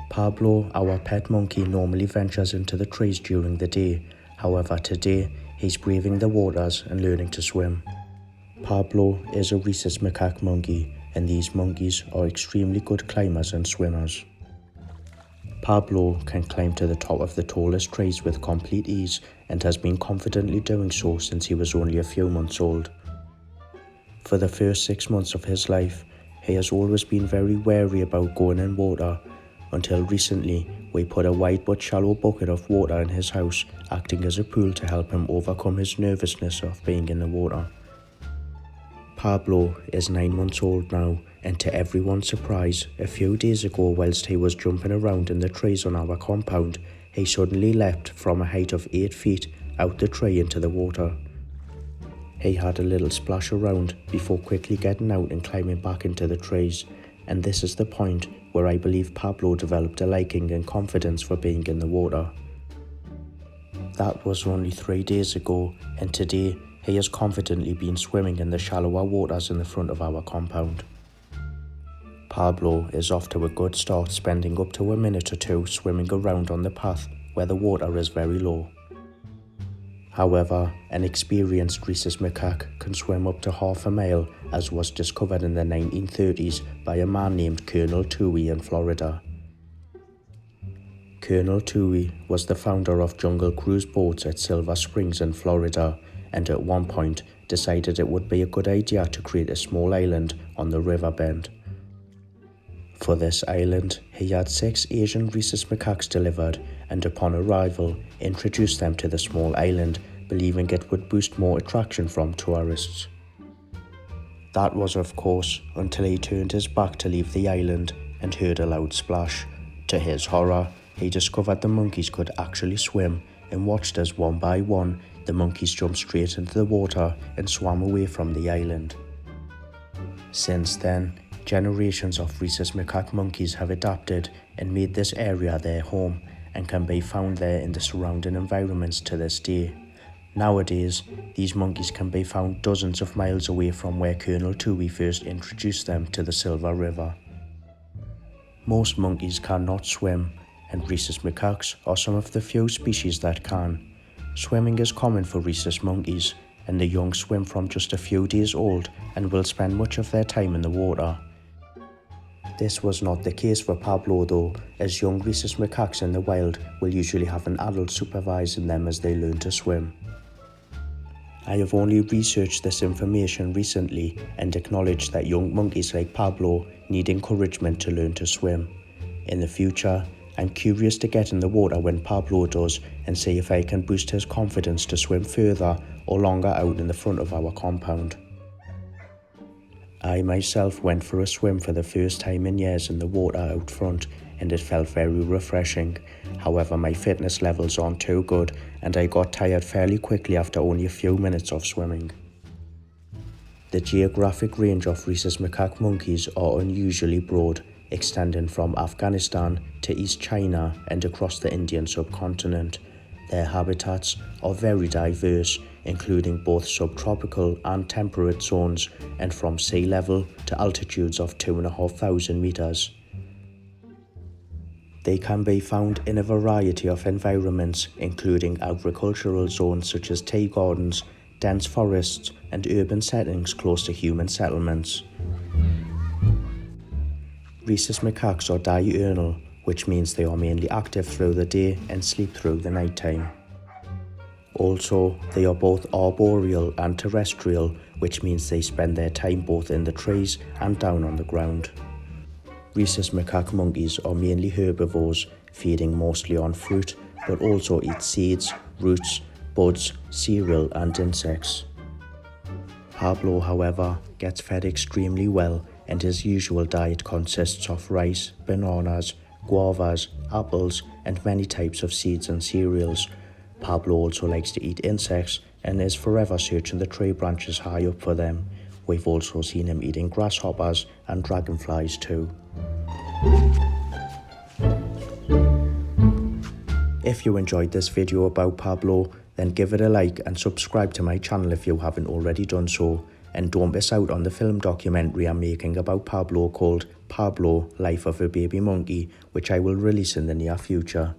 Pablo, our pet monkey, normally ventures into the trees during the day. However, today, he's braving the waters and learning to swim. Pablo is a Rhesus Macaque monkey, and these monkeys are extremely good climbers and swimmers. Pablo can climb to the top of the tallest trees with complete ease and has been confidently doing so since he was only a few months old. For the first 6 months of his life, he has always been very wary about going in water, until recently we put a wide but shallow bucket of water in his house, acting as a pool to help him overcome his nervousness of being in the water. Pablo is 9 months old now, and to everyone's surprise, a few days ago whilst he was jumping around in the trees on our compound, he suddenly leapt from a height of 8 feet out the tree into the water. He had a little splash around before quickly getting out and climbing back into the trees, and this is the point where I believe Pablo developed a liking and confidence for being in the water. That was only 3 days ago, and today he has confidently been swimming in the shallower waters in the front of our compound. Pablo is off to a good start, spending up to a minute or two swimming around on the path where the water is very low. However, an experienced Rhesus macaque can swim up to half a mile, as was discovered in the 1930s by a man named Colonel Toohey in Florida. Colonel Toohey was the founder of Jungle Cruise Boats at Silver Springs in Florida, and at one point decided it would be a good idea to create a small island on the river bend. For this island, he had 6 Asian Rhesus macaques delivered, and upon arrival, introduced them to the small island, believing it would boost more attraction from tourists. That was, of course, until he turned his back to leave the island and heard a loud splash. To his horror, he discovered the monkeys could actually swim and watched as one by one the monkeys jumped straight into the water and swam away from the island. Since then, generations of Rhesus macaque monkeys have adapted and made this area their home, and can be found there in the surrounding environments to this day. Nowadays, these monkeys can be found dozens of miles away from where Colonel Toohey first introduced them to the Silver River. Most monkeys cannot swim, and Rhesus macaques are some of the few species that can. Swimming is common for Rhesus monkeys, and the young swim from just a few days old and will spend much of their time in the water. This was not the case for Pablo though, as young Rhesus macaques in the wild will usually have an adult supervising them as they learn to swim. I have only researched this information recently and acknowledge that young monkeys like Pablo need encouragement to learn to swim. In the future, I'm curious to get in the water when Pablo does and see if I can boost his confidence to swim further or longer out in the front of our compound. I myself went for a swim for the first time in years in the water out front, and it felt very refreshing. However, my fitness levels aren't too good, and I got tired fairly quickly after only a few minutes of swimming. The geographic range of Rhesus macaque monkeys are unusually broad, extending from Afghanistan to East China and across the Indian subcontinent. Their habitats are very diverse, including both subtropical and temperate zones, and from sea level to altitudes of 2,500 meters. They can be found in a variety of environments, including agricultural zones such as tea gardens, dense forests, and urban settings close to human settlements. Rhesus macaques are diurnal, which means they are mainly active through the day and sleep through the nighttime. Also, they are both arboreal and terrestrial, which means they spend their time both in the trees and down on the ground. Rhesus macaque monkeys are mainly herbivores, feeding mostly on fruit, but also eat seeds, roots, buds, cereal, and insects. Pablo, however, gets fed extremely well, and his usual diet consists of rice, bananas, guavas, apples, and many types of seeds and cereals. Pablo also likes to eat insects and is forever searching the tree branches high up for them. We've also seen him eating grasshoppers and dragonflies too. If you enjoyed this video about Pablo, then give it a like and subscribe to my channel if you haven't already done so. and don't miss out on the film documentary I'm making about Pablo called Pablo, Life of a Baby Monkey, which I will release in the near future.